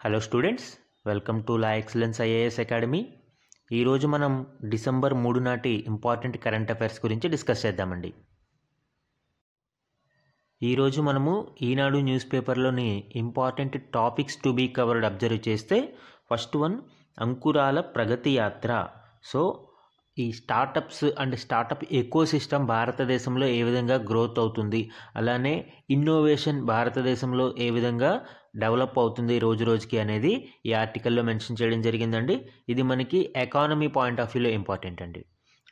Hello students, welcome to la excellence IAS academy. ఈరోజు మనం December 3 నాటి ఇంపార్టెంట్ కరెంట్ అఫైర్స్ గురించి డిస్కస్ చేద్దామండి. ఈరోజు మనము ఈనాడు న్యూస్ పేపర్లోని important topics to be covered observe చేస్తే ఫస్ట్ వన్ అంకురాల ప్రగతి యాత్ర. సో ఈ స్టార్టప్స్ అండ్ స్టార్టప్ ఎకోసిస్టమ్ భారతదేశంలో ఏ విధంగా గ్రోత్ అవుతుంది, అలానే ఇన్నోవేషన్ భారతదేశంలో ఏ విధంగా డెవలప్ అవుతుంది రోజు రోజుకి అనేది ఈ ఆర్టికల్లో మెన్షన్ చేయడం జరిగిందండి. ఇది మనకి ఎకానమీ పాయింట్ ఆఫ్ వ్యూలో ఇంపార్టెంట్ అండి.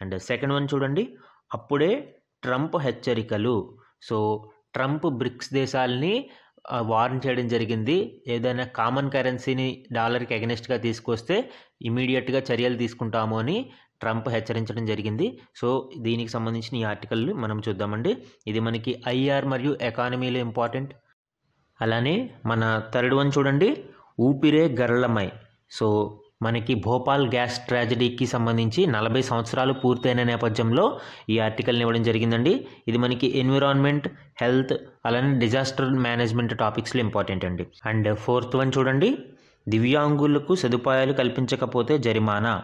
అండ్ సెకండ్ వన్ చూడండి, అప్పుడే ట్రంప్ హెచ్చరికలు. సో ట్రంప్ బ్రిక్స్ దేశాలని వార్న్ చేయడం జరిగింది. ఏదైనా కామన్ కరెన్సీని డాలర్కి అగెనిస్ట్గా తీసుకొస్తే ఇమీడియట్గా చర్యలు తీసుకుంటాము అని ట్రంప్ హెచ్చరించడం జరిగింది. సో దీనికి సంబంధించిన ఈ ఆర్టికల్ మనం చూద్దామండి. ఇది మనకి ఐఆర్ మరియు ఎకానమీలో ఇంపార్టెంట్. అలానే మన థర్డ్ వన్ చూడండి, ఊపిరే గరళమై. సో మనకి భోపాల్ గ్యాస్ ట్రాజడీకి సంబంధించి 40 సంవత్సరాలు పూర్తయిన నేపథ్యంలో ఈ ఆర్టికల్ని ఇవ్వడం జరిగిందండి. ఇది మనకి ఎన్విరాన్మెంట్, హెల్త్, అలానే డిజాస్టర్ మేనేజ్మెంట్ టాపిక్స్లో ఇంపార్టెంట్ అండి. అండ్ ఫోర్త్ వన్ చూడండి, దివ్యాంగులకు సదుపాయాలు కల్పించకపోతే జరిమానా.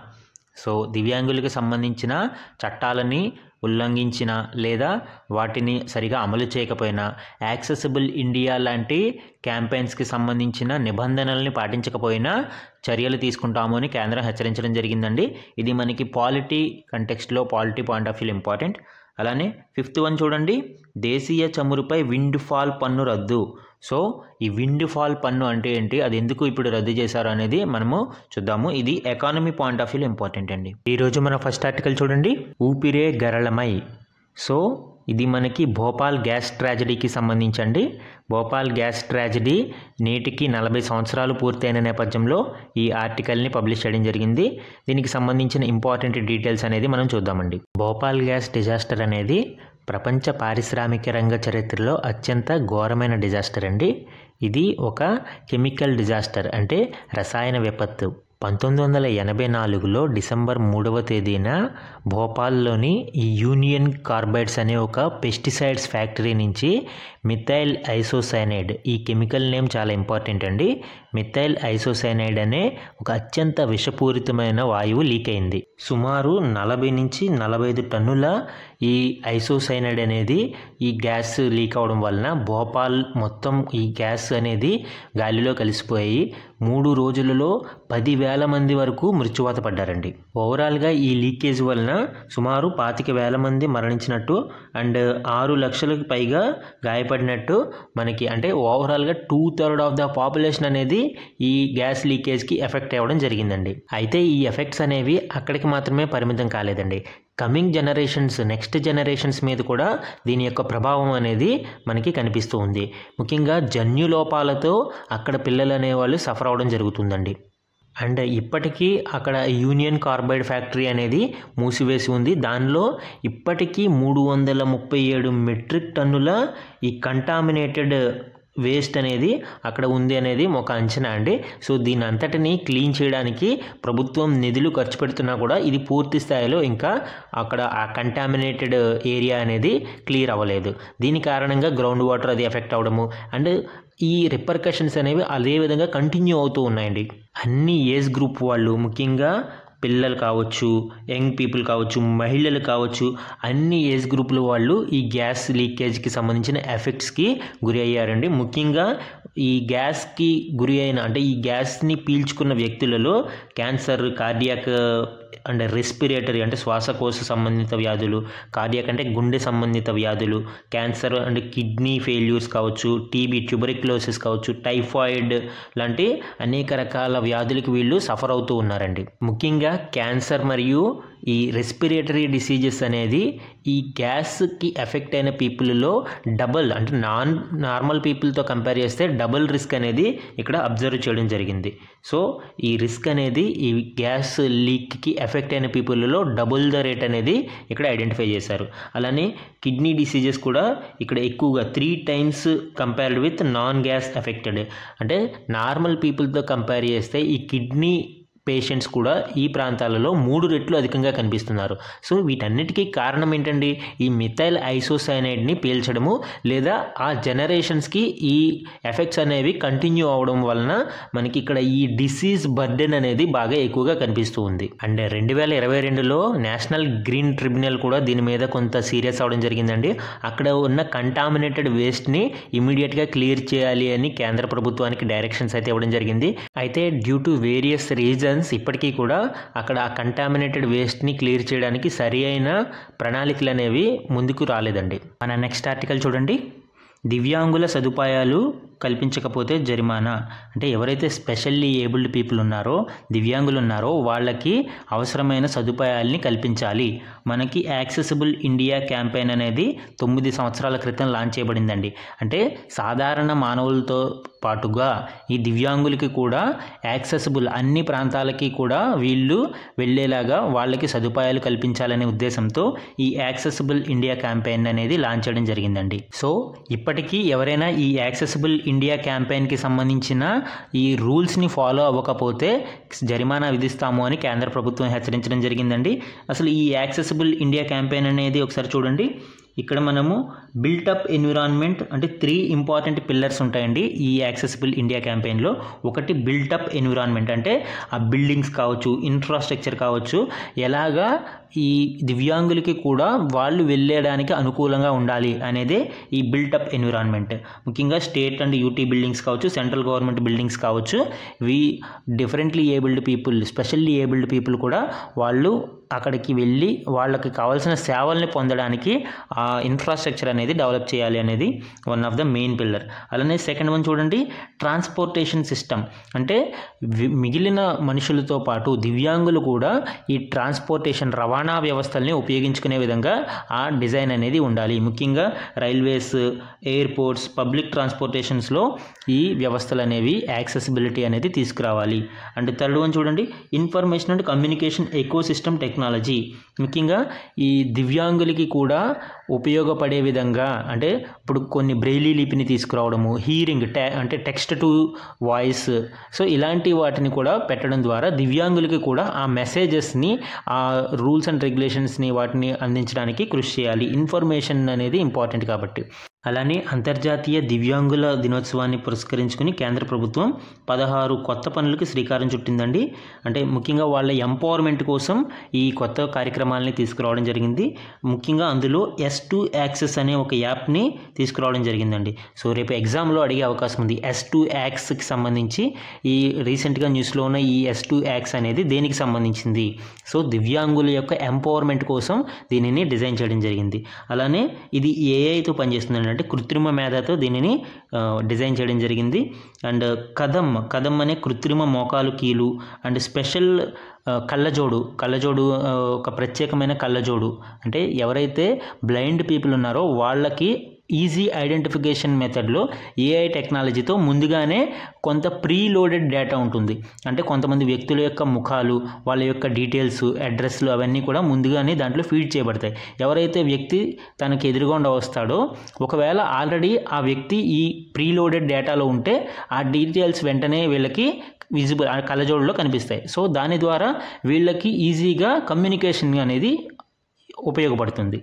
సో దివ్యాంగులకు సంబంధించిన చట్టాలని ఉల్లంఘించిన లేదా వాటిని సరిగా అమలు చేయకపోయినా, యాక్సెసిబుల్ ఇండియా లాంటి క్యాంపెయిన్స్కి సంబంధించిన నిబంధనల్ని పాటించకపోయినా చర్యలు తీసుకుంటాము అని కేంద్రం హెచ్చరించడం జరిగిందండి. ఇది మనకి పాలిటీ కంటెక్స్ట్లో, polity point of view important. అలానే ఫిఫ్త్ వన్ చూడండి, దేశీయ చమురుపై విండ్ ఫాల్ పన్ను రద్దు. సో ఈ విండ్ ఫాల్ పన్ను అంటే ఏంటి, అది ఎందుకు ఇప్పుడు రద్దు చేశారు అనేది మనము చూద్దాము. ఇది ఎకానమీ పాయింట్ ఆఫ్ వ్యూలో ఇంపార్టెంట్ అండి. ఈరోజు మన ఫస్ట్ ఆర్టికల్ చూడండి, ఊపిరే గరళమై. సో ఇది మనకి భోపాల్ గ్యాస్ ట్రాజడీకి సంబంధించండి. భోపాల్ గ్యాస్ ట్రాజడీ నేటికి 40 సంవత్సరాలు పూర్తయిన నేపథ్యంలో ఈ ఆర్టికల్ని పబ్లిష్ చేయడం జరిగింది. దీనికి సంబంధించిన ఇంపార్టెంట్ డీటెయిల్స్ అనేది మనం చూద్దామండి. భోపాల్ గ్యాస్ డిజాస్టర్ అనేది ప్రపంచ పారిశ్రామిక రంగ చరిత్రలో అత్యంత ఘోరమైన డిజాస్టర్ అండి. ఇది ఒక కెమికల్ డిజాస్టర్, అంటే రసాయన విపత్తు. 1984లో డిసెంబర్ 3వ తేదీన భోపాల్లోని ఈ యూనియన్ కార్బైడ్స్ అనే ఒక పెస్టిసైడ్స్ ఫ్యాక్టరీ నుంచి మిథైల్ ఐసోసైనైడ్, ఈ కెమికల్ నేమ్ చాలా ఇంపార్టెంట్ అండి. మిథైల్ ఐసోసైనైడ్ అనే ఒక అత్యంత విషపూరితమైన వాయువు లీక్ అయింది. సుమారు 40 నుంచి 45 టన్నుల ఈ ఐసోసైనైడ్ అనేది ఈ గ్యాస్ లీక్ అవడం వలన భోపాల్ మొత్తం ఈ గ్యాస్ అనేది గాలిలో కలిసిపోయి 3 రోజులలో 10,000 మంది వరకు మృత్యువాత పడ్డారండి. ఓవరాల్గా ఈ లీకేజ్ వలన సుమారు 25,000 మంది మరణించినట్టు అండ్ 6 లక్షలకు పైగా గాయపడినట్టు మనకి, అంటే ఓవరాల్గా 2/3 ఆఫ్ ద పాపులేషన్ అనేది ఈ గ్యాస్ లీకేజ్కి ఎఫెక్ట్ అవ్వడం జరిగిందండి. అయితే ఈ ఎఫెక్ట్స్ అనేవి అక్కడికి మాత్రమే పరిమితం కాలేదండి. కమింగ్ జనరేషన్స్, నెక్స్ట్ జనరేషన్స్ మీద కూడా దీని యొక్క ప్రభావం అనేది మనకి కనిపిస్తూ ఉంది. ముఖ్యంగా జన్యు లోపాలతో అక్కడ పిల్లలు అనేవాళ్ళు సఫర్ అవ్వడం జరుగుతుందండి. అండ్ ఇప్పటికీ అక్కడ యూనియన్ కార్బైడ్ ఫ్యాక్టరీ అనేది మూసివేసి ఉంది. దానిలో ఇప్పటికీ 337 మెట్రిక్ టన్నుల ఈ కంటామినేటెడ్ వేస్ట్ అనేది అక్కడ ఉంది అనేది ఒక అంచనా అండి. సో దీని అంతటిని క్లీన్ చేయడానికి ప్రభుత్వం నిధులు ఖర్చు పెడుతున్నా కూడా ఇది పూర్తి స్థాయిలో ఇంకా అక్కడ ఆ కంటామినేటెడ్ ఏరియా అనేది క్లియర్ అవ్వలేదు. దీని కారణంగా గ్రౌండ్ వాటర్ అది ఎఫెక్ట్ అవ్వడము అండ్ ఈ రిపర్కషన్స్ అనేవి అదే విధంగా కంటిన్యూ అవుతూ ఉన్నాయండి. అన్ని ఏజ్ గ్రూప్ వాళ్ళు, ముఖ్యంగా పిల్లలు కావచ్చు, యంగ్ పీపుల్ కావచ్చు, మహిళలు కావచ్చు, అన్ని ఏజ్ గ్రూపుల వాళ్ళు ఈ గ్యాస్ లీకేజ్కి సంబంధించిన ఎఫెక్ట్స్కి గురి అయ్యారండి. ముఖ్యంగా ఈ గ్యాస్కి గురి అయిన, అంటే ఈ గ్యాస్ని పీల్చుకున్న వ్యక్తులలో క్యాన్సర్, కార్డియాక్ అండ్ రెస్పిరేటరీ అంటే శ్వాసకోశ సంబంధిత వ్యాధులు, కార్డియాక్ అంటే గుండె సంబంధిత వ్యాధులు, క్యాన్సర్ అండ్ కిడ్నీ ఫెయిల్యూర్స్ కావచ్చు, టీబీ, ట్యూబరిక్లోసిస్ కావచ్చు, టైఫాయిడ్ లాంటి అనేక రకాల వ్యాధులకు వీళ్ళు సఫర్ అవుతూ ఉన్నారండి. ముఖ్యంగా క్యాన్సర్ మరియు ఈ రెస్పిరేటరీ డిసీజెస్ అనేది ఈ గ్యాస్కి ఎఫెక్ట్ అయిన పీపుల్లో డబల్, అంటే నార్మల్ పీపుల్తో కంపేర్ చేస్తే డబుల్ రిస్క్ అనేది ఇక్కడ అబ్జర్వ్ చేయడం జరిగింది. సో ఈ రిస్క్ అనేది ఈ గ్యాస్ లీక్కి ఎఫెక్ట్ అయిన పీపుల్లో డబుల్ ద రేట్ అనేది ఇక్కడ ఐడెంటిఫై చేశారు. అలానే కిడ్నీ డిసీజెస్ కూడా ఇక్కడ ఎక్కువగా 3 times compared with non gas affected, అంటే నార్మల్ పీపుల్తో కంపేర్ చేస్తే ఈ కిడ్నీ పేషెంట్స్ కూడా ఈ ప్రాంతాలలో 3 రెట్లు అధికంగా కనిపిస్తున్నారు. సో వీటన్నిటికీ కారణం ఏంటండి? ఈ మిథైల్ ఐసోసైనైడ్ని పీల్చడము లేదా ఆ జనరేషన్స్కి ఈ ఎఫెక్ట్స్ అనేవి కంటిన్యూ అవడం వలన మనకి ఇక్కడ ఈ డిసీజ్ బర్డెన్ అనేది బాగా ఎక్కువగా కనిపిస్తూ ఉంది. అండ్ 2022లో నేషనల్ గ్రీన్ ట్రిబ్యునల్ కూడా దీని మీద కొంత సీరియస్ అవడం జరిగిందండి. అక్కడ ఉన్న కంటామినేటెడ్ వేస్ట్ని ఇమీడియట్గా క్లియర్ చేయాలి అని కేంద్ర ప్రభుత్వానికి డైరెక్షన్స్ అయితే ఇవ్వడం జరిగింది. అయితే డ్యూ టు వేరియస్ రీజన్స్ ఇప్పటికీ కూడా అక్కడ ఆ కంటామినేటెడ్ వేస్ట్ని క్లియర్ చేయడానికి సరి అయిన ప్రణాళికలు అనేవి ముందుకు రాలేదండి. మన నెక్స్ట్ ఆర్టికల్ చూడండి. దివ్యాంగుల సదుపాయాలు కల్పించకపోతే జరిమానా. అంటే ఎవరైతే స్పెషల్లీ ఏబుల్డ్ పీపుల్ ఉన్నారో, దివ్యాంగులు ఉన్నారో వాళ్ళకి అవసరమైన సదుపాయాలని కల్పించాలి. మనకి యాక్సెసిబుల్ ఇండియా క్యాంపెయిన్ అనేది 9 సంవత్సరాల క్రితం లాంచ్ చేయబడిందండి. అంటే సాధారణ మానవులతో పాటుగా ఈ దివ్యాంగులకి కూడా యాక్సెసిబుల్ అన్ని ప్రాంతాలకి కూడా వీళ్ళు వెళ్ళేలాగా వాళ్ళకి సదుపాయాలు కల్పించాలనే ఉద్దేశంతో ఈ యాక్సెసిబుల్ ఇండియా క్యాంపెయిన్ అనేది లాంచ్ చేయడం జరిగిందండి. సో ఇప్పటికీ ఎవరైనా ఈ యాక్సెసిబుల్ ఇండియా క్యాంపెయిన్కి సంబంధించిన ఈ రూల్స్ని ఫాలో అవ్వకపోతే జరిమానా విధిస్తాము అని కేంద్ర ప్రభుత్వం హెచ్చరించడం జరిగిందండి. అసలు ఈ యాక్సెసిబుల్ ఇండియా క్యాంపెయిన్ అనేది ఒకసారి చూడండి. ఇక్కడ మనము బిల్టప్ ఎన్విరాన్మెంట్ అంటే 3 ఇంపార్టెంట్ పిల్లర్స్ ఉంటాయండి ఈ యాక్సెసిబుల్ ఇండియా క్యాంపెయిన్లో. ఒకటి బిల్టప్ ఎన్విరాన్మెంట్ అంటే ఆ బిల్డింగ్స్ కావచ్చు, ఇన్ఫ్రాస్ట్రక్చర్ కావచ్చు, ఎలాగా ఈ దివ్యాంగులకి కూడా వాళ్ళు వెళ్ళడానికి అనుకూలంగా ఉండాలి అనేదే ఈ బిల్టప్ ఎన్విరాన్మెంట్. ముఖ్యంగా స్టేట్ అండ్ యూటీ బిల్డింగ్స్ కావచ్చు, సెంట్రల్ గవర్నమెంట్ బిల్డింగ్స్ కావచ్చు, differently abled people, specially abled people కూడా వాళ్ళు అక్కడికి వెళ్ళి వాళ్ళకి కావాల్సిన సేవల్ని పొందడానికి ఆ ఇన్ఫ్రాస్ట్రక్చర్ అనేది డెవలప్ చేయాలి అనేది one of the main pillar. అలానే సెకండ్ వన్ చూడండి, ట్రాన్స్పోర్టేషన్ సిస్టమ్. అంటే మిగిలిన మనుషులతో పాటు దివ్యాంగులు కూడా ఈ ట్రాన్స్పోర్టేషన్ రవాణా వ్యవస్థల్ని ఉపయోగించుకునే విధంగా ఆ డిజైన్ అనేది ఉండాలి. ముఖ్యంగా రైల్వేస్, ఎయిర్పోర్ట్స్, పబ్లిక్ ట్రాన్స్పోర్టేషన్స్లో ఈ వ్యవస్థలు అనేవి యాక్సెసిబిలిటీ అనేది తీసుకురావాలి. అండ్ థర్డ్ వన్ చూడండి, information and communication ecosystem technology. ముఖ్యంగా ఈ దివ్యాంగులకి కూడా ఉపయోగపడే విధంగా, అంటే ఇప్పుడు కొన్ని బ్రెయిలీ లిపిని తీసుకురావడము, హీరింగ్ అంటే టెక్స్ట్ టు వాయిస్, సో ఇలాంటి వాటిని కూడా పెట్టడం ద్వారా దివ్యాంగులకి కూడా ఆ మెసేజెస్ని, ఆ రూల్స్ అండ్ రెగ్యులేషన్స్ని వాటిని అందించడానికి కృషి చేయాలి. ఇన్ఫర్మేషన్ అనేది ఇంపార్టెంట్ కాబట్టి. అలానే అంతర్జాతీయ దివ్యాంగుల దినోత్సవాన్ని పురస్కరించుకుని కేంద్ర ప్రభుత్వం 16 కొత్త పనులకి శ్రీకారం చుట్టిందండి. అంటే ముఖ్యంగా వాళ్ళ ఎంపవర్మెంట్ కోసం ఈ కొత్త కార్యక్రమాలని తీసుకురావడం జరిగింది. ముఖ్యంగా అందులో S2 యాక్సెస్ అనే ఒక యాప్ని తీసుకురావడం జరిగిందండి. సో రేపు ఎగ్జామ్లో అడిగే అవకాశం ఉంది. S2 యాక్స్కి సంబంధించి ఈ రీసెంట్గా న్యూస్లో ఉన్న ఈ S2 యాక్స్ అనేది దేనికి సంబంధించింది? సో దివ్యాంగుల యొక్క ఎంపవర్మెంట్ కోసం దీనిని డిజైన్ చేయడం జరిగింది. అలానే ఇది ఏఐతో పనిచేస్తుందండి, అంటే కృత్రిమ మేధతో దీనిని డిజైన్ చేయడం జరిగింది. అండ్ కదం అనే కృత్రిమ మోకాలు కీలు అండ్ స్పెషల్ కళ్ళజోడు ఒక ప్రత్యేకమైన కళ్ళజోడు. అంటే ఎవరైతే బ్లైండ్ పీపుల్ ఉన్నారో వాళ్ళకి ఈజీ ఐడెంటిఫికేషన్ మెథడ్లో ఏఐ టెక్నాలజీతో ముందుగానే కొంత ప్రీలోడెడ్ డేటా ఉంటుంది. అంటే కొంతమంది వ్యక్తుల యొక్క ముఖాలు, వాళ్ళ యొక్క డీటెయిల్స్, అడ్రస్లు అవన్నీ కూడా ముందుగానే దాంట్లో ఫీడ్ చేయబడతాయి. ఎవరైతే వ్యక్తి తనకి ఎదురుగుండా వస్తాడో ఒకవేళ ఆల్రెడీ ఆ వ్యక్తి ఈ ప్రీలోడెడ్ డేటాలో ఉంటే ఆ డీటెయిల్స్ వెంటనే వీళ్ళకి విజిబుల్ కళ్ళజోడులో కనిపిస్తాయి. సో దాని ద్వారా వీళ్ళకి ఈజీగా కమ్యూనికేషన్ అనేది ఉపయోగపడుతుంది.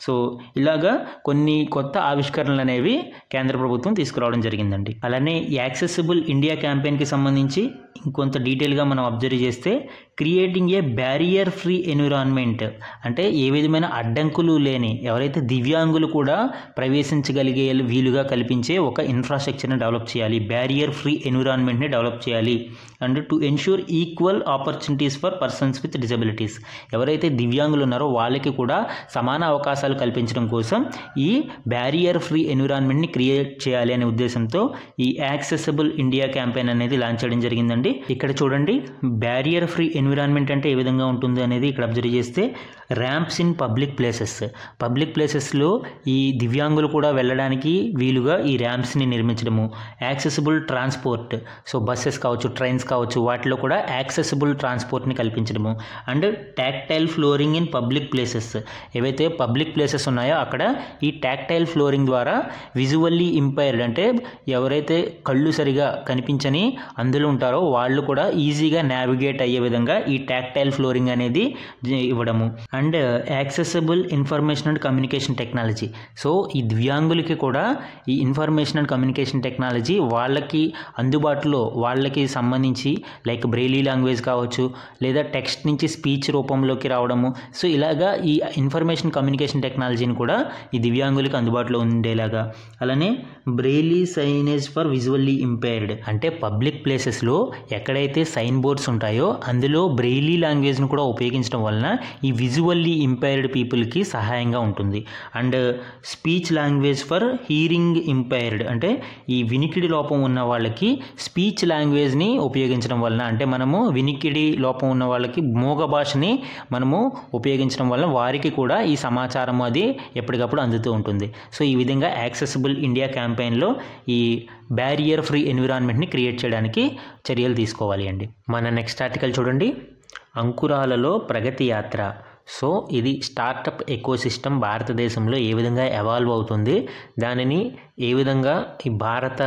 సో ఇలాగా కొన్ని కొత్త ఆవిష్కరణలు అనేవి కేంద్ర ప్రభుత్వం తీసుకురావడం జరిగిందండి. అలానే యాక్సెసిబుల్ ఇండియా క్యాంపెయిన్కి సంబంధించి ఇంకొంత డీటెయిల్గా మనం అబ్జర్వ్ చేస్తే, creating a barrier free environment, అంటే ఏ విధమైన అడ్డంకులు లేని, ఎవరైతే దివ్యాంగులు కూడా ప్రవేశించగలిగే వీలుగా కల్పించే ఒక ఇన్ఫ్రాస్ట్రక్చర్ని డెవలప్ చేయాలి. బ్యారియర్ ఫ్రీ ఎన్విరాన్మెంట్ని డెవలప్ చేయాలి. And to ensure equal opportunities for persons with disabilities, ఎవరైతే దివ్యాంగులు ఉన్నారో వాళ్ళకి కూడా సమాన అవకాశాలు కల్పించడం కోసం ఈ బ్యారియర్ ఫ్రీ ఎన్విరాన్మెంట్ని క్రియేట్ చేయాలి అనే ఉద్దేశంతో ఈ యాక్సెసిబుల్ ఇండియా క్యాంపెయిన్ అనేది లాంచ్ చేయడం జరిగిందండి. ఇక్కడ చూడండి, బ్యారియర్ ఫ్రీ ఎన్విరాన్మెంట్ అంటే ఏ విధంగా ఉంటుంది అనేది ఇక్కడ అబ్జర్వ్ చేస్తే, ర్యాంప్స్ ఇన్ పబ్లిక్ ప్లేసెస్లో ఈ దివ్యాంగులు కూడా వెళ్ళడానికి వీలుగా ఈ ర్యాంప్స్ని నిర్మించడము, యాక్సెసిబుల్ ట్రాన్స్పోర్ట్, సో బస్సెస్ కావచ్చు, ట్రైన్స్ కావచ్చు, వాటిలో కూడా యాక్సెసిబుల్ ట్రాన్స్పోర్ట్ని కల్పించడము, and tactile flooring in public places, ఏవైతే పబ్లిక్ ప్లేసెస్ ఉన్నాయో అక్కడ ఈ టాక్టైల్ ఫ్లోరింగ్ ద్వారా విజువల్లీ ఇంపైర్డ్ అంటే ఎవరైతే కళ్ళు సరిగా కనిపించని అందులో ఉంటారో వాళ్ళు కూడా ఈజీగా నావిగేట్ అయ్యే విధంగా ఈ టాక్టైల్ ఫ్లోరింగ్ అనేది ఇవ్వడము, and accessible information and communication technology. So ఈ దివ్యాంగులకి కూడా ఈ ఇన్ఫర్మేషన్ అండ్ కమ్యూనికేషన్ టెక్నాలజీ వాళ్ళకి అందుబాటులో వాళ్ళకి సంబంధించి లైక్ బ్రెయిలీ లాంగ్వేజ్ కావచ్చు లేదా టెక్స్ట్ నుంచి స్పీచ్ రూపంలోకి రావడము. సో ఇలాగా ఈ ఇన్ఫర్మేషన్ కమ్యూనికేషన్ టెక్నాలజీని కూడా ఈ దివ్యాంగులకి అందుబాటులో ఉండేలాగా, అలానే Braille signage for visually impaired అంటే పబ్లిక్ ప్లేసెస్లో ఎక్కడైతే సైన్ బోర్డ్స్ ఉంటాయో అందులో బ్రెయిలీ లాంగ్వేజ్ను కూడా ఉపయోగించడం వలన ఈ విజువల్లీ ఇంపైర్డ్ పీపుల్కి సహాయంగా ఉంటుంది. And speech language for hearing impaired అంటే ఈ వినికిడి లోపం ఉన్న వాళ్ళకి స్పీచ్ లాంగ్వేజ్ని ఉపయోగించడం వలన అంటే మనము వినికిడి లోపం ఉన్న వాళ్ళకి మూగ భాషని మనము ఉపయోగించడం వలన వారికి కూడా ఈ సమాచారం అది ఎప్పటికప్పుడు అందుతూ ఉంటుంది. సో ఈ విధంగా యాక్సెసిబుల్ ఇండియా క్యాంపెయిన్లో ఈ బ్యారియర్ ఫ్రీ ఎన్విరాన్మెంట్ని క్రియేట్ చేయడానికి చర్యలు తీసుకోవాలి అండి. మన నెక్స్ట్ ఆర్టికల్ చూడండి, అంకురాలలో ప్రగతి యాత్ర. సో ఇది స్టార్టప్ ఎకోసిస్టమ్ భారతదేశంలో ఏ విధంగా ఎవాల్వ్ అవుతుంది, దానిని ఏ విధంగా ఈ భారత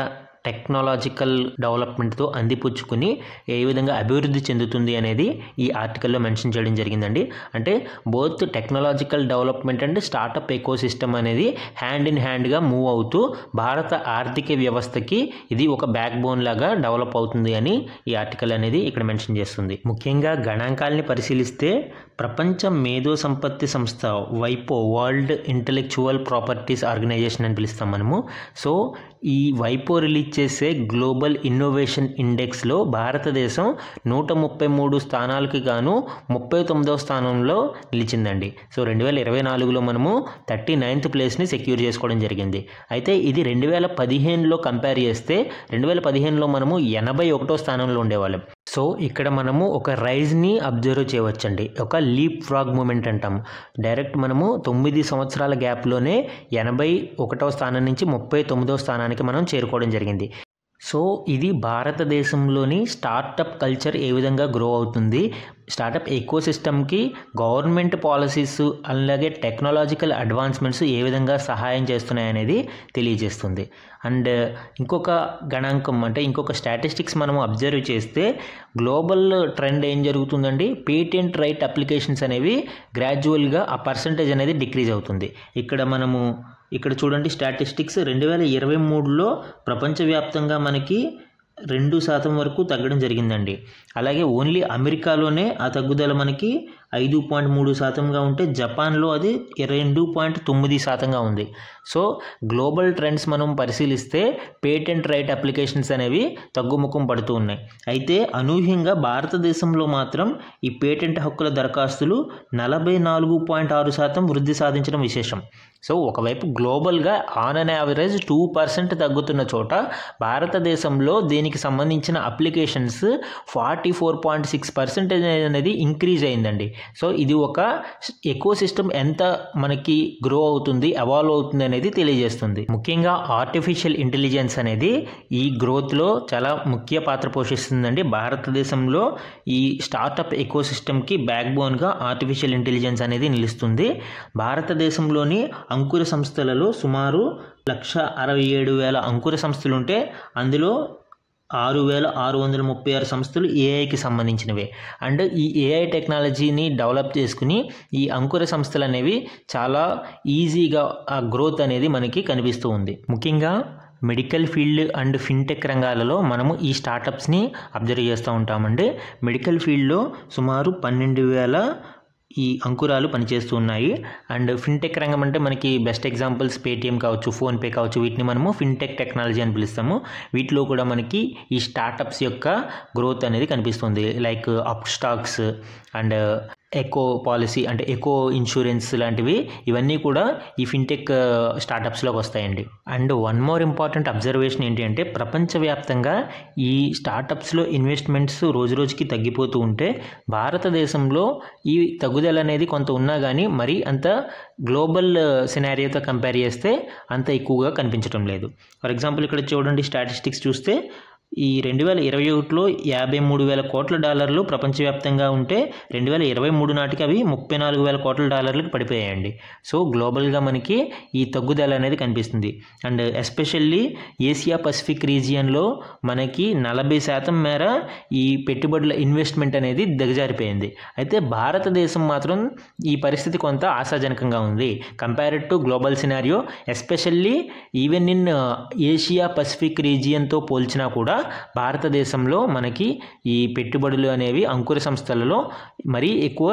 టెక్నాలజికల్ డెవలప్మెంట్తో అందిపుచ్చుకుని ఏ విధంగా అభివృద్ధి చెందుతుంది అనేది ఈ ఆర్టికల్లో మెన్షన్ చేయడం జరిగిందండి. అంటే both technological development and startup ecosystem అనేది హ్యాండ్ ఇన్ హ్యాండ్గా మూవ్ అవుతూ భారత ఆర్థిక వ్యవస్థకి ఇది ఒక బ్యాక్ బోన్ లాగా డెవలప్ అవుతుంది అని ఈ ఆర్టికల్ అనేది ఇక్కడ మెన్షన్ చేస్తుంది. ముఖ్యంగా గణాంకాలని పరిశీలిస్తే ప్రపంచ మేధో సంపత్తి సంస్థ వైపో, వరల్డ్ ఇంటలెక్చువల్ ప్రాపర్టీస్ ఆర్గనైజేషన్ అని పిలుస్తాం మనము. సో ఈ వైపో రిలీజ్ చేసే గ్లోబల్ ఇన్నోవేషన్ ఇండెక్స్లో భారతదేశం 133 స్థానాలకి గాను 39వ స్థానంలో నిలిచిందండి. సో 2024లో మనము 39th ప్లేస్ని సెక్యూర్ చేసుకోవడం జరిగింది. అయితే ఇది 2015లో కంపేర్ చేస్తే 2015లో మనము 81వ స్థానంలో ఉండేవాళ్ళం. సో ఇక్కడ మనము ఒక రైజ్ని అబ్జర్వ్ చేయవచ్చండి, ఒక లీప్ ఫ్రాగ్ మూమెంట్ అంటాం. డైరెక్ట్ మనము 9 సంవత్సరాల గ్యాప్లోనే 81వ స్థానం నుంచి 39వ స్థానానికి మనం చేరుకోవడం జరిగింది. సో ఇది భారతదేశంలోని స్టార్టప్ కల్చర్ ఏ విధంగా గ్రో అవుతుంది, స్టార్టప్ ఎకోసిస్టమ్కి గవర్నమెంట్ పాలసీస్ అలాగే టెక్నాలజికల్ అడ్వాన్స్మెంట్స్ ఏ విధంగా సహాయం చేస్తున్నాయనేది తెలియజేస్తుంది. అండ్ ఇంకొక గణాంకం అంటే ఇంకొక స్టాటిస్టిక్స్ మనము అబ్జర్వ్ చేస్తే గ్లోబల్ ట్రెండ్ ఏం జరుగుతుందండి, పేటెంట్ రైట్ అప్లికేషన్స్ అనేవి గ్రాడ్యువల్గా ఆ పర్సంటేజ్ అనేది డిక్రీజ్ అవుతుంది. ఇక్కడ చూడండి స్టాటిస్టిక్స్ 2023లో ప్రపంచవ్యాప్తంగా మనకి 2% వరకు తగ్గడం జరిగిందండి. అలాగే ఓన్లీ అమెరికాలోనే ఆ తగ్గుదల మనకి 5.3%గా ఉంటే జపాన్లో అది 2.9%గా ఉంది. సో గ్లోబల్ ట్రెండ్స్ మనం పరిశీలిస్తే పేటెంట్ రైట్ అప్లికేషన్స్ అనేవి తగ్గుముఖం పడుతూ ఉన్నాయి. అయితే అనూహ్యంగా భారతదేశంలో మాత్రం ఈ పేటెంట్ హక్కుల దరఖాస్తులు 44.6% వృద్ధి సాధించడం విశేషం. సో ఒకవైపు గ్లోబల్గా ఆన్ అన్ యావరేజ్ 2% తగ్గుతున్న చోట భారతదేశంలో దీనికి సంబంధించిన అప్లికేషన్స్ 44.6% అనేది ఇంక్రీజ్ అయిందండి. సో ఇది ఒక ఎకోసిస్టమ్ ఎంత మనకి గ్రో అవుతుంది, ఎవాల్వ్ అవుతుంది అనేది తెలియజేస్తుంది. ముఖ్యంగా ఆర్టిఫిషియల్ ఇంటెలిజెన్స్ అనేది ఈ గ్రోత్లో చాలా ముఖ్య పాత్ర పోషిస్తుందండి. భారతదేశంలో ఈ స్టార్టప్ ఎకోసిస్టమ్కి బ్యాక్ బోన్గా ఆర్టిఫిషియల్ ఇంటెలిజెన్స్ అనేది నిలుస్తుంది. భారతదేశంలోని అంకుర సంస్థలలో సుమారు 167,000 అంకుర సంస్థలుంటే అందులో 6,636 సంస్థలు ఏఐకి సంబంధించినవే. అండ్ ఈ ఏఐ టెక్నాలజీని డెవలప్ చేసుకుని ఈ అంకుర సంస్థలు అనేవి చాలా ఈజీగా ఆ గ్రోత్ అనేది మనకి కనిపిస్తూ ఉంది. ముఖ్యంగా మెడికల్ ఫీల్డ్ అండ్ ఫిన్టెక్ రంగాలలో మనము ఈ స్టార్టప్స్ని అబ్జర్వ్ చేస్తూ ఉంటామండి. మెడికల్ ఫీల్డ్లో సుమారు 12,000 ఈ అంకురాలు పనిచేస్తూ ఉన్నాయి. అండ్ ఫిన్టెక్ రంగం అంటే మనకి బెస్ట్ ఎగ్జాంపుల్స్ పేటిఎం కావచ్చు, ఫోన్పే కావచ్చు, వీటిని మనము ఫిన్టెక్ టెక్నాలజీ అని పిలుస్తాము. వీటిలో కూడా మనకి ఈ స్టార్టప్స్ యొక్క గ్రోత్ అనేది కనిపిస్తుంది. Like up stocks and echo policy అంటే ఎకో ఇన్సూరెన్స్ లాంటివి ఇవన్నీ కూడా ఈ ఫిన్టెక్ స్టార్టప్స్లోకి వస్తాయండి. And one more important observation ఏంటి అంటే ప్రపంచవ్యాప్తంగా ఈ స్టార్టప్స్లో ఇన్వెస్ట్మెంట్స్ రోజురోజుకి తగ్గిపోతూ ఉంటే భారతదేశంలో ఈ తగ్గుదల అనేది కొంత ఉన్నా కానీ మరి అంత గ్లోబల్ సినారియోతో కంపేర్ చేస్తే అంత ఎక్కువగా కనిపించడం లేదు. ఫర్ ఎగ్జాంపుల్ ఇక్కడ చూడండి, స్టాటిస్టిక్స్ చూస్తే ఈ 2021లో $53,000 కోట్ల ప్రపంచవ్యాప్తంగా ఉంటే 2023 నాటికి అవి $34,000 కోట్ల పడిపోయాయండి. సో గ్లోబల్గా మనకి ఈ తగ్గుదల అనేది కనిపిస్తుంది. అండ్ ఎస్పెషల్లీ ఏషియా పసిఫిక్ రీజియన్లో మనకి 40% మేర ఈ పెట్టుబడుల ఇన్వెస్ట్మెంట్ అనేది దిగజారిపోయింది. అయితే భారతదేశం మాత్రం ఈ పరిస్థితి కొంత ఆశాజనకంగా ఉంది compared to global scenario. Especially even in Asia Pacific రీజియన్తో పోల్చినా కూడా భారతదేశంలో మనకి ఈ పెట్టుబడులు అనేవి అంకుర సంస్థలలో మరీ ఎక్కువ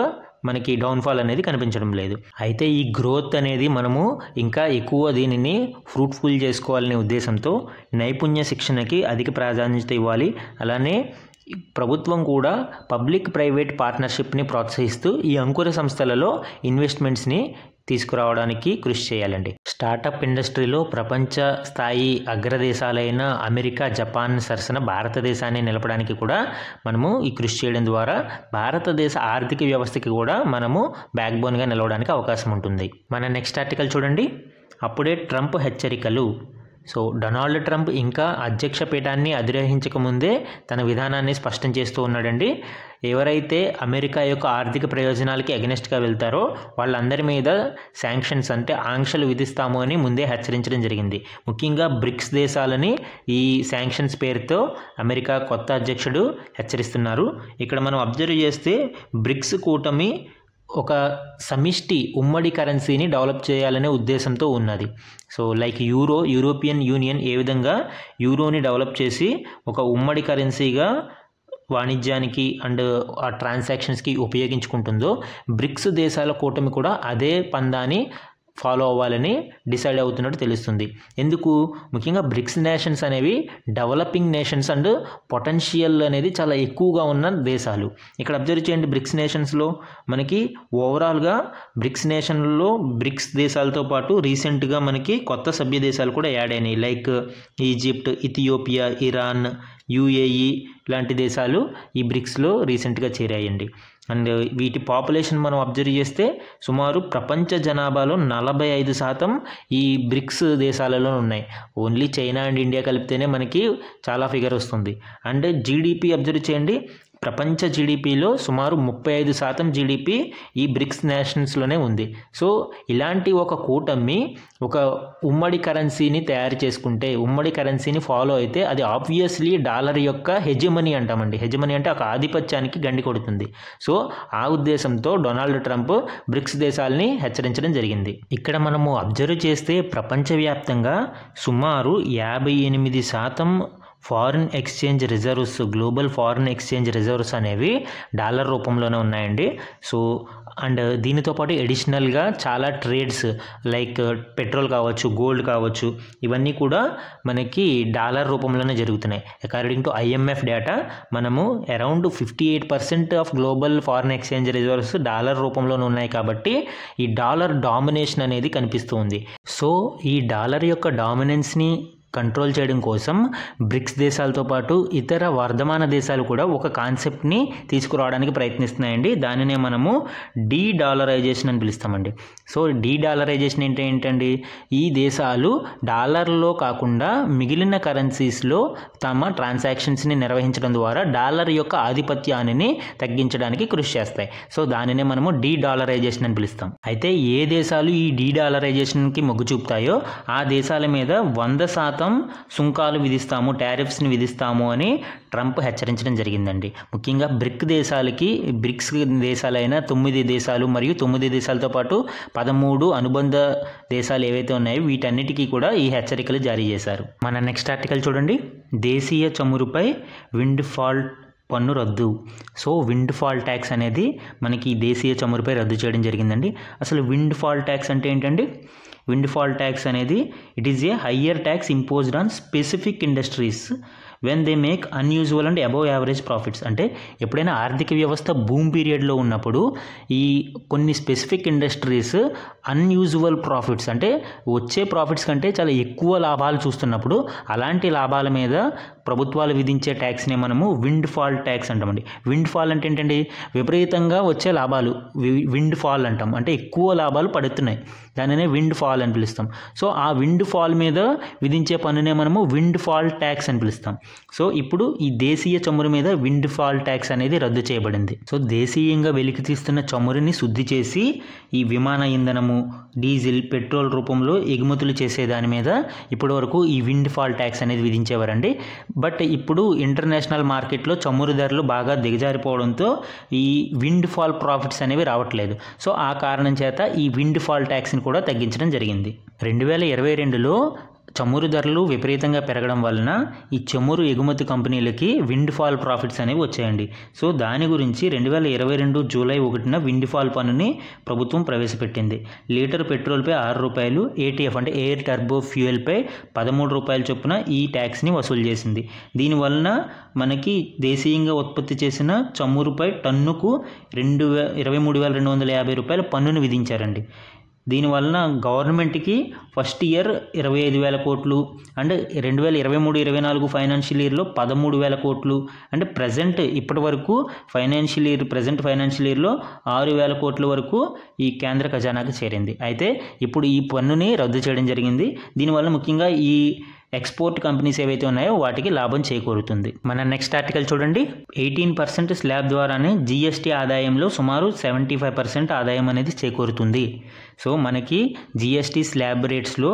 మనకి డౌన్ఫాల్ అనేది కనిపించడం లేదు. అయితే ఈ గ్రోత్ అనేది మనము ఇంకా ఎక్కువ దీనిని ఫ్రూట్ఫుల్ చేసుకోవాలనే ఉద్దేశంతో నైపుణ్య శిక్షణకి అధిక ప్రాధాన్యత ఇవ్వాలి. అలానే ప్రభుత్వం కూడా పబ్లిక్ ప్రైవేట్ పార్ట్నర్షిప్ని ప్రోత్సహిస్తూ ఈ అంకుర సంస్థలలో ఇన్వెస్ట్మెంట్స్ని తీసుకురావడానికి కృషి చేయాలండి. స్టార్టప్ ఇండస్ట్రీలో ప్రపంచ స్థాయి అగ్రదేశాలైన అమెరికా, జపాన్ సరసన భారతదేశాన్ని నిలపడానికి కూడా మనము ఈ కృషి చేయడం ద్వారా భారతదేశ ఆర్థిక వ్యవస్థకి కూడా మనము బ్యాక్ బోన్గా నిలవడానికి అవకాశం ఉంటుంది. మన నెక్స్ట్ ఆర్టికల్ చూడండి, అప్పుడే ట్రంప్ హెచ్చరికలు. సో డొనాల్డ్ ట్రంప్ ఇంకా అధ్యక్ష పీఠాన్ని అధిరోహించక ముందే తన విధానాన్ని స్పష్టం చేస్తూ ఉన్నాడండి. ఎవరైతే అమెరికా యొక్క ఆర్థిక ప్రయోజనాలకి అగెనిస్ట్గా వెళ్తారో వాళ్ళందరి మీద శాంక్షన్స్ అంటే ఆంక్షలు విధిస్తాము అని ముందే హెచ్చరించడం జరిగింది. ముఖ్యంగా బ్రిక్స్ దేశాలని ఈ శాంక్షన్స్ పేరుతో అమెరికా కొత్త అధ్యక్షుడు హెచ్చరిస్తున్నారు. ఇక్కడ మనం అబ్జర్వ్ చేస్తే బ్రిక్స్ కూటమి ఒక సమిష్టి ఉమ్మడి కరెన్సీని డెవలప్ చేయాలనే ఉద్దేశంతో ఉన్నది. సో లైక్ యూరోపియన్ యూనియన్ ఏ విధంగా యూరోని డెవలప్ చేసి ఒక ఉమ్మడి కరెన్సీగా వాణిజ్యానికి అండ్ ఆ ట్రాన్సాక్షన్స్కి ఉపయోగించుకుంటుందో బ్రిక్స్ దేశాల కూటమి కూడా అదే పందాన్ని ఫాలో అవ్వాలని డిసైడ్ అవుతున్నట్టు తెలుస్తుంది. ఎందుకు? ముఖ్యంగా బ్రిక్స్ నేషన్స్ అనేవి డెవలపింగ్ నేషన్స్ అండ్ పొటెన్షియల్ అనేది చాలా ఎక్కువగా ఉన్న దేశాలు. ఇక్కడ అబ్జర్వ్ చేయండి, బ్రిక్స్ నేషన్స్లో మనకి ఓవరాల్గా బ్రిక్స్ నేషన్లో బ్రిక్స్ దేశాలతో పాటు రీసెంట్గా మనకి కొత్త సభ్య దేశాలు కూడా యాడ్ అయినాయి. Like Egypt, Ethiopia, Iran, UAE లాంటి దేశాలు ఈ బ్రిక్స్లో రీసెంట్గా చేరాయండి. అండ్ వీటి పాపులేషన్ మనం అబ్జర్వ్ చేస్తే సుమారు ప్రపంచ జనాభాలో 45% ఈ బ్రిక్స్ దేశాలలో ఉన్నాయి. ఓన్లీ చైనా అండ్ ఇండియా కలిపితేనే మనకి చాలా ఫిగర్ వస్తుంది. అండ్ జీడిపి అబ్జర్వ్ చేయండి, ప్రపంచ జీడిపిలో సుమారు 35% జీడిపి ఈ బ్రిక్స్ నేషన్స్లోనే ఉంది. సో ఇలాంటి ఒక కూటమి ఒక ఉమ్మడి కరెన్సీని తయారు చేసుకుంటే, ఉమ్మడి కరెన్సీని ఫాలో అయితే అది ఆబ్వియస్లీ డాలర్ యొక్క హెజమనీ అంటామండి. హెజమనీ అంటే ఒక ఆధిపత్యానికి గండి కొడుతుంది. సో ఆ ఉద్దేశంతో డొనాల్డ్ ట్రంప్ బ్రిక్స్ దేశాలని హెచ్చరించడం జరిగింది. ఇక్కడ మనము అబ్జర్వ్ చేస్తే ప్రపంచవ్యాప్తంగా సుమారు 58% foreign exchange reserves, global foreign exchange reserves అనేవి డాలర్ రూపంలోనే ఉన్నాయండి. సో అండ్ దీనితో పాటు ఎడిషనల్గా చాలా ట్రేడ్స్ లైక్ పెట్రోల్ కావచ్చు, గోల్డ్ కావచ్చు, ఇవన్నీ కూడా మనకి డాలర్ రూపంలోనే జరుగుతున్నాయి. అకార్డింగ్ టు IMF డేటా మనము around 58% of global foreign exchange reserves dollar రూపంలోనే ఉన్నాయి. కాబట్టి ఈ డాలర్ డామినేషన్ అనేది కనిపిస్తుంది. సో ఈ డాలర్ యొక్క డామినెన్స్ని కంట్రోల్ చేయడం కోసం బ్రిక్స్ దేశాలతో పాటు ఇతర వర్ధమాన దేశాలు కూడా ఒక కాన్సెప్ట్ని తీసుకురావడానికి ప్రయత్నిస్తున్నాయండి. దానినే మనము డీడాలరైజేషన్ అని పిలుస్తామండి. సో డీడాలరైజేషన్ ఏంటండి? ఈ దేశాలు డాలర్లో కాకుండా మిగిలిన కరెన్సీస్లో తమ ట్రాన్సాక్షన్స్ని నిర్వహించడం ద్వారా డాలర్ యొక్క ఆధిపత్యాన్ని తగ్గించడానికి కృషి చేస్తాయి. సో దానినే మనము డీడాలరైజేషన్ అని పిలుస్తాం. అయితే ఏ దేశాలు ఈ డీడాలరైజేషన్కి మొగ్గు చూపుతాయో ఆ దేశాల మీద 100% సుంకాలు విధిస్తాము, టారిఫ్స్ని విధిస్తాము అని ట్రంప్ హెచ్చరించడం జరిగిందండి. ముఖ్యంగా బ్రిక్స్ దేశాలైన 9 దేశాలు మరియు 9 దేశాలతో పాటు 13 అనుబంధ దేశాలు ఏవైతే ఉన్నాయో వీటన్నిటికీ కూడా ఈ హెచ్చరికలు జారీ చేశారు. మన నెక్స్ట్ ఆర్టికల్ చూడండి, దేశీయ చమురుపై విండ్ ఫాల్ పన్ను రద్దు. సో విండ్ ఫాల్ ట్యాక్స్ అనేది మనకి దేశీయ చమురుపై రద్దు చేయడం జరిగిందండి. అసలు విండ్ ఫాల్ ట్యాక్స్ అంటే ఏంటండి? విండ్ ఫాల్ ట్యాక్స్ అనేది it is a higher tax imposed on specific industries when they make unusual and above average profits. అంటే ఎప్పుడైనా ఆర్థిక వ్యవస్థ బూమ్ పీరియడ్లో ఉన్నప్పుడు ఈ కొన్ని స్పెసిఫిక్ ఇండస్ట్రీస్ అన్యూజువల్ ప్రాఫిట్స్ అంటే వచ్చే ప్రాఫిట్స్ కంటే చాలా ఎక్కువ లాభాలు చూస్తున్నప్పుడు అలాంటి లాభాల మీద ప్రభుత్వాలు విధించే ట్యాక్స్ని మనము విండ్ ఫాల్ ట్యాక్స్ అంటామండి. విండ్ ఫాల్ అంటే ఏంటండి, విపరీతంగా వచ్చే లాభాలు విండ్ ఫాల్ అంటాం, అంటే ఎక్కువ లాభాలు పడుతున్నాయి, దానినే విండ్ ఫాల్ అని పిలుస్తాం. సో ఆ విండ్ ఫాల్ మీద విధించే పన్నునే మనము విండ్ ఫాల్ ట్యాక్స్ అని పిలుస్తాం. సో ఇప్పుడు ఈ దేశీయ చమురు మీద విండ్ ఫాల్ ట్యాక్స్ అనేది రద్దు చేయబడింది. సో దేశీయంగా వెలికి తీస్తున్న చమురుని శుద్ధి చేసి ఈ విమాన ఇంధనము, డీజిల్, పెట్రోల్ రూపంలో ఎగుమతులు చేసే దాని మీద ఇప్పటి వరకు ఈ విండ్ ఫాల్ ట్యాక్స్ అనేది విధించేవారండి. బట్ ఇప్పుడు ఇంటర్నేషనల్ మార్కెట్లో చమురు ధరలు బాగా దిగజారిపోవడంతో ఈ విండ్ ఫాల్ ప్రాఫిట్స్ అనేవి రావట్లేదు. సో ఆ కారణం చేత ఈ విండ్ ఫాల్ ట్యాక్స్ని కూడా తగ్గించడం జరిగింది. 2022లో చమురు ధరలు విపరీతంగా పెరగడం వలన ఈ చమురు ఎగుమతి కంపెనీలకి విండ్ ఫాల్ ప్రాఫిట్స్ అనేవి వచ్చాయండి. సో దాని గురించి 2022 జూలై 1న విండ్ ఫాల్ పన్నుని ప్రభుత్వం ప్రవేశపెట్టింది. లీటర్ పెట్రోల్పై 6 రూపాయలు, ఏటీఎఫ్ అంటే ఎయిర్ టర్బో ఫ్యూయల్పై 13 రూపాయల చొప్పున ఈ ట్యాక్స్ని వసూలు చేసింది. దీనివలన మనకి దేశీయంగా ఉత్పత్తి చేసిన చమురుపై టన్నుకు 23,250 రూపాయల పన్నును విధించారండి. దీనివలన గవర్నమెంట్కి ఫస్ట్ ఇయర్ 25,000 కోట్లు అండ్ 2023-24 ఫైనాన్షియల్ ఇయర్లో 13,000 కోట్లు అంటే ప్రజెంట్ ఇప్పటి వరకు ప్రజెంట్ ఫైనాన్షియల్ ఇయర్లో 6,000 కోట్ల వరకు ఈ కేంద్ర ఖజానాకి చేరింది. అయితే ఇప్పుడు ఈ పన్నుని రద్దు చేయడం జరిగింది. దీనివల్ల ముఖ్యంగా ఈ ఎక్స్పోర్ట్ కంపెనీస్ ఏవైతే ఉన్నాయో వాటికి లాభం చేకూరుతుంది. మన నెక్స్ట్ ఆర్టికల్ చూడండి. 18% స్లాబ్ ద్వారానే జీఎస్టీ ఆదాయంలో సుమారు 75% ఆదాయం అనేది చేకూరుతుంది. సో మనకి జీఎస్టీ స్లాబ్ రేట్స్లో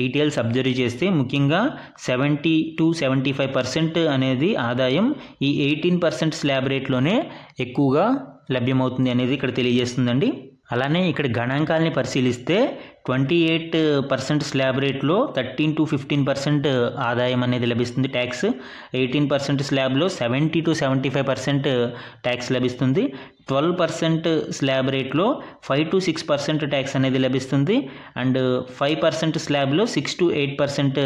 డీటెయిల్స్ అబ్జర్వ్ చేస్తే ముఖ్యంగా 70-75% అనేది ఆదాయం ఈ 18% స్లాబ్ రేట్లోనే ఎక్కువగా లభ్యమవుతుంది అనేది ఇక్కడ తెలియజేస్తుందండి. అలానే ఇక్కడ గణాంకాలని పరిశీలిస్తే 28% స్లాబ్ రేట్లో 13-15% ఆదాయం అనేది లభిస్తుంది ట్యాక్స్. 18% స్లాబ్లో 70-75% ట్యాక్స్ లభిస్తుంది. 12% స్లాబ్ రేట్లో 5-6% ట్యాక్స్ అనేది లభిస్తుంది. అండ్ 5% స్లాబ్లో 6-8%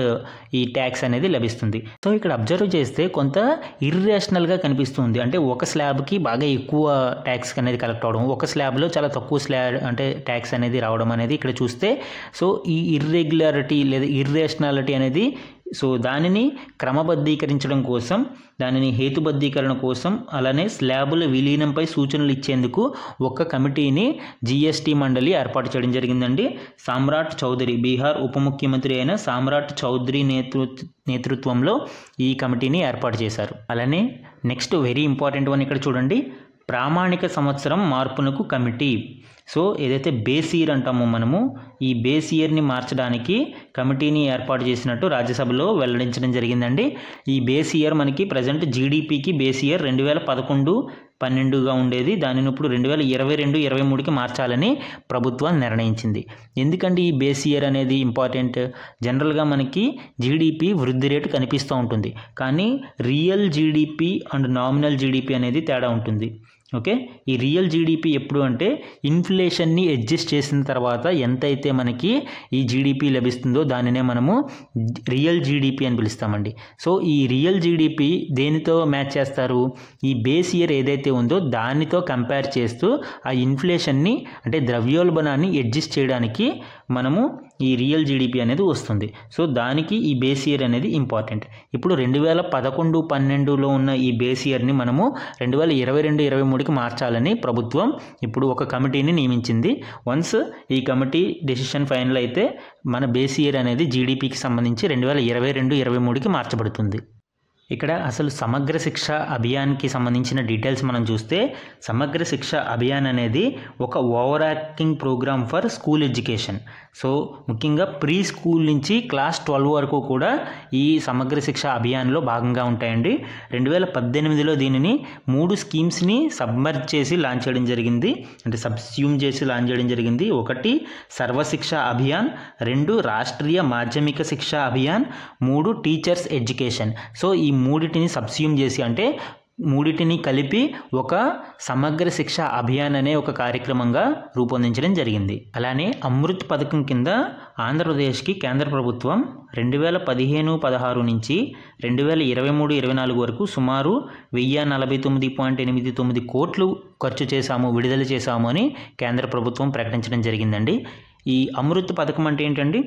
ఈ ట్యాక్స్ అనేది లభిస్తుంది. సో ఇక్కడ అబ్జర్వ్ చేస్తే కొంత ఇర్రేషనల్గా కనిపిస్తుంది. అంటే ఒక స్లాబ్కి బాగా ఎక్కువ ట్యాక్స్ అనేది కలెక్ట్ అవడం, ఒక స్లాబ్లో చాలా తక్కువ అంటే ట్యాక్స్ అనేది రావడం అనేది ఇక్కడ చూస్తే సో ఈ ఇర్రెగ్యులారిటీ లేదా ఇర్రేషనాలిటీ అనేది సో దానిని క్రమబద్ధీకరించడం కోసం, దానిని హేతుబద్ధీకరణ కోసం, అలానే స్లాబుల విలీనంపై సూచనలు ఇచ్చేందుకు ఒక కమిటీని జీఎస్టీ మండలి ఏర్పాటు చేయడం జరిగిందండి. సామ్రాట్ చౌదరి, బీహార్ ఉప ముఖ్యమంత్రి అయిన సామ్రాట్ చౌదరి నేతృత్వంలో ఈ కమిటీని ఏర్పాటు చేశారు. అలానే నెక్స్ట్ వెరీ ఇంపార్టెంట్ వన్ ఇక్కడ చూడండి. ప్రామాణిక సంవత్సరం మార్పునకు కమిటీ. సో ఏదైతే బేస్ ఇయర్ అంటామో మనము, ఈ బేస్ ఇయర్ని మార్చడానికి కమిటీని ఏర్పాటు చేసినట్టు రాజ్యసభలో వెల్లడించడం జరిగిందండి. ఈ బేస్ ఇయర్ మనకి ప్రజెంట్ జీడిపికి బేస్ ఇయర్ 2011-12గా ఉండేది. దానిని ఇప్పుడు 2022-23కి మార్చాలని ప్రభుత్వం నిర్ణయించింది. ఎందుకంటే ఈ బేస్ ఇయర్ అనేది ఇంపార్టెంట్. జనరల్గా మనకి జీడిపి వృద్ధి రేటు కనిపిస్తూ ఉంటుంది, కానీ real GDP and nominal GDP అనేది తేడా ఉంటుంది. ఓకే, ఈ రియల్ జీడిపి ఎప్పుడు అంటే ఇన్ఫ్లేషన్ని అడ్జస్ట్ చేసిన తర్వాత ఎంతైతే మనకి ఈ జీడిపి లభిస్తుందో దానినే మనము రియల్ జీడిపి అని పిలుస్తామండి. సో ఈ రియల్ జీడిపి దేనితో మ్యాచ్ చేస్తారు? ఈ బేస్ ఇయర్ ఏదైతే ఉందో దానితో కంపేర్ చేస్తూ ఆ ఇన్ఫ్లేషన్ని అంటే ద్రవ్యోల్బణాన్ని అడ్జస్ట్ చేయడానికి మనము ఈ రియల్ జీడిపి అనేది వస్తుంది. సో దానికి ఈ బేస్ ఇయర్ అనేది ఇంపార్టెంట్. ఇప్పుడు 2011-12లో ఉన్న ఈ బేస్ ఇయర్ని మనము 2022-23కి మార్చాలని ప్రభుత్వం ఇప్పుడు ఒక కమిటీని నియమించింది. వన్స్ ఈ కమిటీ డెసిషన్ ఫైనల్ అయితే మన బేస్ ఇయర్ అనేది జీడిపికి సంబంధించి 2022-23కి మార్చబడుతుంది. ఇక్కడ అసలు సమగ్ర శిక్ష అభియాన్కి సంబంధించిన డీటెయిల్స్ మనం చూస్తే, సమగ్ర శిక్ష అభియాన్ అనేది ఒక overarching programme for school education. So ముఖ్యంగా ప్రీ స్కూల్ నుంచి క్లాస్ 12 వరకు కూడా ఈ సమగ్ర శిక్ష అభియాన్లో భాగంగా ఉంటాయండి. 2018లో దీనిని 3 స్కీమ్స్ని సబ్మర్జ్ చేసి లాంచ్ చేయడం జరిగింది, అంటే సబ్స్యూమ్ చేసి లాంచ్ చేయడం జరిగింది. 1 సర్వశిక్ష అభియాన్, 2 రాష్ట్రీయ మాధ్యమిక శిక్ష అభియాన్, 3 టీచర్స్ ఎడ్యుకేషన్. సో ఈ మూడిటిని సబ్స్యూమ్ చేసి అంటే మూడింటిని కలిపి ఒక సమగ్ర శిక్ష అభియాన్ అనే ఒక కార్యక్రమంగా రూపొందించడం జరిగింది. అలానే అమృత్ పథకం కింద ఆంధ్రప్రదేశ్కి కేంద్ర ప్రభుత్వం 2015-16 నుంచి 2023-24 వరకు సుమారు 1049.89 కోట్లు విడుదల చేశాము అని కేంద్ర ప్రభుత్వం ప్రకటించడం జరిగిందండి. ఈ అమృత్ పథకం అంటే ఏంటండి?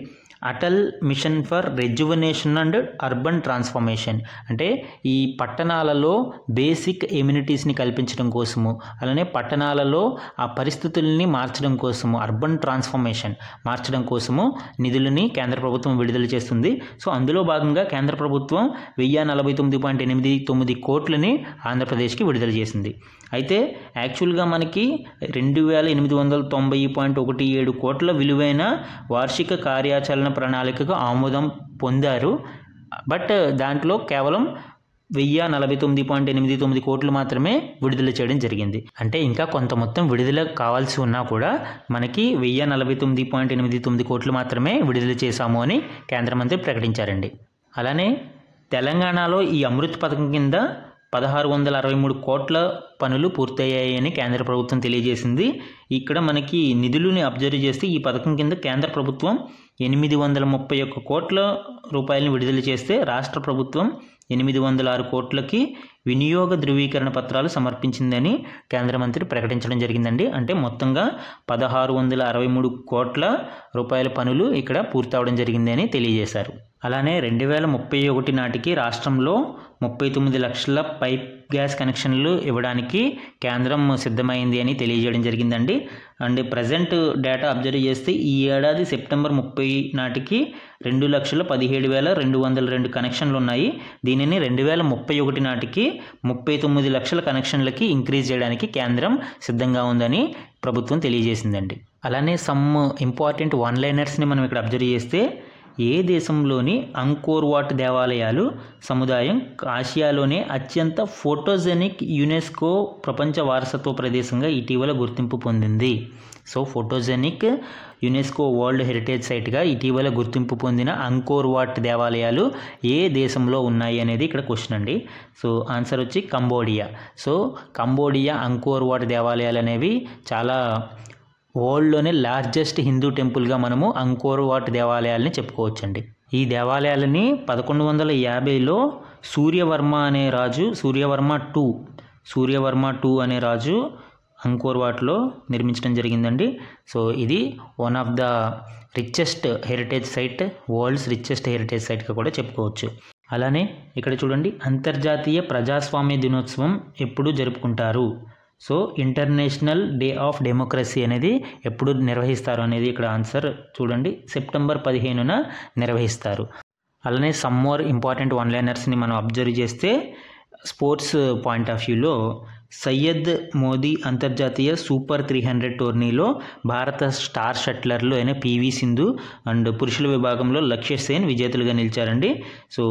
Atal mission for rejuvenation and urban transformation. అంటే ఈ పట్టణాలలో బేసిక్ ఎమ్యూనిటీస్ని కల్పించడం కోసము, అలానే పట్టణాలలో ఆ పరిస్థితుల్ని మార్చడం కోసము, అర్బన్ ట్రాన్స్ఫర్మేషన్ మార్చడం కోసము నిధులని కేంద్ర ప్రభుత్వం విడుదల చేస్తుంది. సో అందులో భాగంగా కేంద్ర ప్రభుత్వం 1049.89 కోట్లని ఆంధ్రప్రదేశ్కి విడుదల చేసింది. అయితే యాక్చువల్గా మనకి 2890.17 కోట్ల విలువైన వార్షిక కార్యాచరణ ప్రణాళికకు ఆమోదం పొందారు. బట్ దాంట్లో కేవలం 1049.89 కోట్లు మాత్రమే విడుదల చేయడం జరిగింది. అంటే ఇంకా కొంత మొత్తం విడుదల కావాల్సి ఉన్నా కూడా మనకి 1049.89 కోట్లు మాత్రమే విడుదల చేశాము అని కేంద్ర మంత్రి ప్రకటించారండి. అలానే తెలంగాణలో ఈ అమృత్ పథకం కింద 1663 కోట్ల పనులు పూర్తయ్యాయని కేంద్ర ప్రభుత్వం తెలియజేసింది. ఇక్కడ మనకి నిధులని అబ్జర్వ్ చేస్తే ఈ పథకం కింద కేంద్ర ప్రభుత్వం 831 కోట్ల రూపాయలను విడుదల చేస్తే రాష్ట్ర ప్రభుత్వం 806 కోట్లకి వినియోగ ధృవీకరణ పత్రాలు సమర్పించిందని కేంద్ర మంత్రి ప్రకటించడం జరిగిందండి. అంటే మొత్తంగా 1663 కోట్ల రూపాయల పనులు ఇక్కడ పూర్తవడం జరిగింది అని తెలియజేశారు. అలానే 2031 నాటికి రాష్ట్రంలో 39 లక్షల పైప్ గ్యాస్ కనెక్షన్లు ఇవ్వడానికి కేంద్రం సిద్ధమైంది అని తెలియజేయడం జరిగిందండి. అండ్ ప్రజెంట్ డేటా అబ్జర్వ్ చేస్తే ఈ ఏడాది సెప్టెంబర్ 30 నాటికి 2,17,202 కనెక్షన్లు ఉన్నాయి. దీనిని 2031 నాటికి 39 లక్షల కనెక్షన్లకి ఇంక్రీజ్ చేయడానికి కేంద్రం సిద్ధంగా ఉందని ప్రభుత్వం తెలియజేసిందండి. అలానే సమ్ ఇంపార్టెంట్ వన్ లైనర్స్ని మనం ఇక్కడ అబ్జర్వ్ చేస్తే, ఏ దేశంలోని అంకోర్ వాట్ దేవాలయాలు సముదాయం ఆసియాలోనే అత్యంత ఫోటోజెనిక్ యునెస్కో ప్రపంచ వారసత్వ ప్రదేశంగా ఇటీవల గుర్తింపు పొందింది. So photogenic UNESCO world heritage సైట్గా ఇటీవల గుర్తింపు పొందిన అంకోర్ వాట్ దేవాలయాలు ఏ దేశంలో ఉన్నాయి అనేది ఇక్కడ క్వశ్చన్ అండి. సో ఆన్సర్ వచ్చి Cambodia. So Cambodia Angkor what దేవాలయాలు అనేవి చాలా వరల్డ్లోనే లార్జెస్ట్ హిందూ టెంపుల్గా మనము అంకోర్ వాట్ దేవాలయాలని చెప్పుకోవచ్చండి. ఈ దేవాలయాలని 1150లో సూర్యవర్మ II అనే రాజు అంకోర్ వాట్లో నిర్మించడం జరిగిందండి. సో ఇది one of the richest heritage site, world's richest heritage సైట్గా కూడా చెప్పుకోవచ్చు. అలానే ఇక్కడ చూడండి, అంతర్జాతీయ ప్రజాస్వామ్య దినోత్సవం ఎప్పుడు జరుపుకుంటారు? So international day of democracy అనేది ఎప్పుడు నిర్వహిస్తారు అనేది ఇక్కడ ఆన్సర్ చూడండి, సెప్టెంబర్ 15న నిర్వహిస్తారు. అలానే సమ్ మోర్ ఇంపార్టెంట్ వన్ లైనర్స్ని మనం అబ్జర్వ్ చేస్తే, స్పోర్ట్స్ పాయింట్ ఆఫ్ వ్యూలో సయ్యద్ మోదీ అంతర్జాతీయ సూపర్ 300 టోర్నీలో భారత స్టార్ షట్లర్లు అయిన పివి సింధు అండ్ పురుషుల విభాగంలో లక్ష్య సేన్ విజేతలుగా నిలిచారండి. So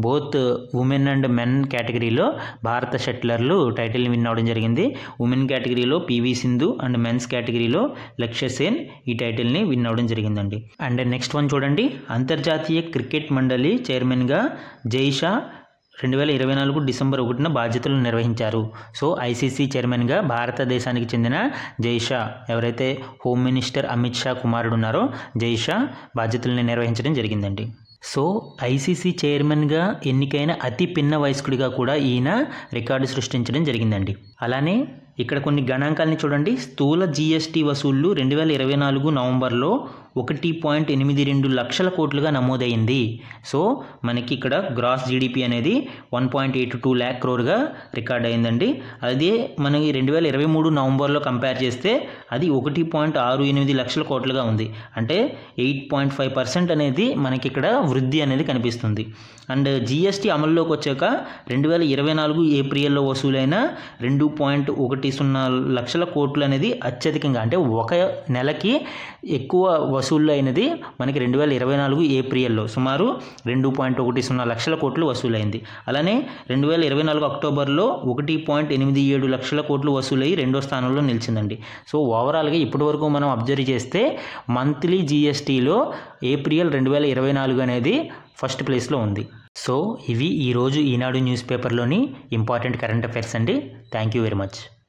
both women and men కేటగిరీలో భారత షట్లర్లు టైటిల్ని విన్ అవ్వడం జరిగింది. ఉమెన్ కేటగిరీలో పివి సింధు అండ్ మెన్స్ కేటగిరీలో లక్ష్య సేన్ ఈ టైటిల్ని విన్ అవ్వడం జరిగిందండి. అండ్ నెక్స్ట్ వన్ చూడండి, అంతర్జాతీయ క్రికెట్ మండలి చైర్మన్గా జైషా 2024 డిసెంబర్ 1న బాధ్యతలు నిర్వహించారు. సో ఐసీసీ చైర్మన్గా భారతదేశానికి చెందిన జైషా, ఎవరైతే హోమ్ మినిస్టర్ అమిత్ షా కుమారుడు ఉన్నారో జైషా బాధ్యతలను నిర్వహించడం జరిగిందండి. సో ఐసీసీ చైర్మన్గా ఎన్నికైన అతి పిన్న వయస్కుడిగా కూడా ఈయన రికార్డు సృష్టించడం జరిగిందండి. అలానే ఇక్కడ కొన్ని గణాంకాలని చూడండి. స్థూల జీఎస్టీ వసూళ్లు 2024 నవంబర్లో 1.82 లక్షల కోట్లుగా నమోదైంది. సో మనకి ఇక్కడ గ్రాస్ జీడిపి అనేది 1.82 lakh crore రికార్డ్ అయిందండి. అదే మనకి 2023 నవంబర్లో కంపేర్ చేస్తే అది 1.68 లక్షల కోట్లుగా ఉంది. అంటే 8.5% అనేది మనకి ఇక్కడ వృద్ధి అనేది కనిపిస్తుంది. అండ్ జీఎస్టీ అమల్లోకి వచ్చాక 2024 ఏప్రిల్లో వసూలైన 2.10 లక్షల కోట్లు అనేది అత్యధికంగా, అంటే ఒక నెలకి ఎక్కువ వసూళ్ళు అయినది మనకి 2024 ఏప్రిల్లో సుమారు 2.10 లక్షల కోట్లు వసూలైంది. అలానే 2024 అక్టోబర్లో 1.87 లక్షల కోట్లు వసూలయ్యి రెండో స్థానంలో నిలిచిందండి. సో ఓవరాల్గా ఇప్పటి వరకు మనం అబ్జర్వ్ చేస్తే మంత్లీ జీఎస్టీలో ఏప్రిల్ 2024 అనేది ఫస్ట్ ప్లేస్లో ఉంది. సో ఇవి ఈరోజు ఈనాడు న్యూస్ పేపర్లోని ఇంపార్టెంట్ కరెంట్ అఫైర్స్ అండి. Thank you very much.